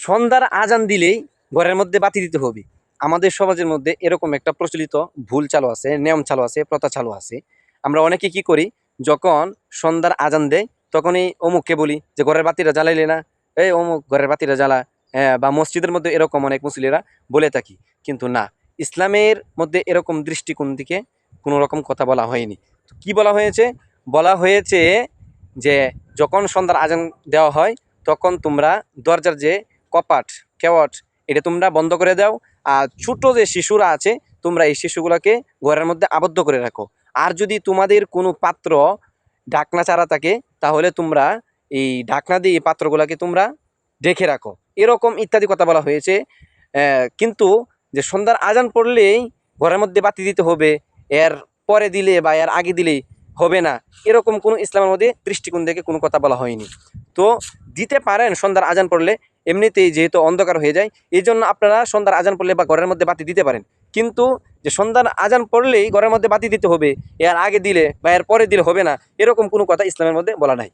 সন্ধ্যার আজান দিলেই ঘরের মধ্যে বাতি দিতে হবে। আমাদের সমাজের মধ্যে এরকম একটা প্রচলিত ভুল চালু আছে, নিয়ম চালু আছে, প্রথা চালু আছে। আমরা অনেকে কি করি, যখন সন্ধ্যার আজান দেয় তখনই অমুককে বলি যে ঘরের বাতিটা জ্বালাইলে না, এই অমুক ঘরের বাতিটা জ্বালা। হ্যাঁ, বা মসজিদের মধ্যে এরকম অনেক মুসলিরা বলে থাকি, কিন্তু না, ইসলামের মধ্যে এরকম দৃষ্টিকোণ থেকে কোনো রকম কথা বলা হয়নি। কি বলা হয়েছে? বলা হয়েছে যে যখন সন্ধ্যার আজান দেওয়া হয় তখন তোমরা দরজার যে কপাট, কেওয়াট, এটা তোমরা বন্ধ করে দাও। আর ছোট যে শিশুরা আছে তোমরা এই শিশুগুলোকে ঘরের মধ্যে আবদ্ধ করে রাখো। আর যদি তোমাদের কোনো পাত্র ঢাকনা ছাড়া থাকে তাহলে তোমরা এই ঢাকনা দিয়ে এই পাত্রগুলোকে তোমরা ঢেকে রাখো। এরকম ইত্যাদি কথা বলা হয়েছে। কিন্তু যে সন্ধ্যার আজান পড়লেই ঘরের মধ্যে বাতি দিতে হবে, এর পরে দিলে বা এর আগে দিলেই হবে না, এরকম কোনো ইসলামের মধ্যে দৃষ্টিকোণ থেকে কোনো কথা বলা হয়নি। তো দিতে পারেন সন্ধ্যার আজান পড়লে, এমনিতেই যেহেতু অন্ধকার হয়ে যায় এই জন্য আপনারা সন্ধ্যার আজান পড়লে বা ঘরের মধ্যে বাতি দিতে পারেন। কিন্তু যে সন্ধ্যার আজান পড়লেই ঘরের মধ্যে বাতি দিতে হবে, এর আগে দিলে বা এর পরে দিলে হবে না, এরকম কোনো কথা ইসলামের মধ্যে বলা নাই।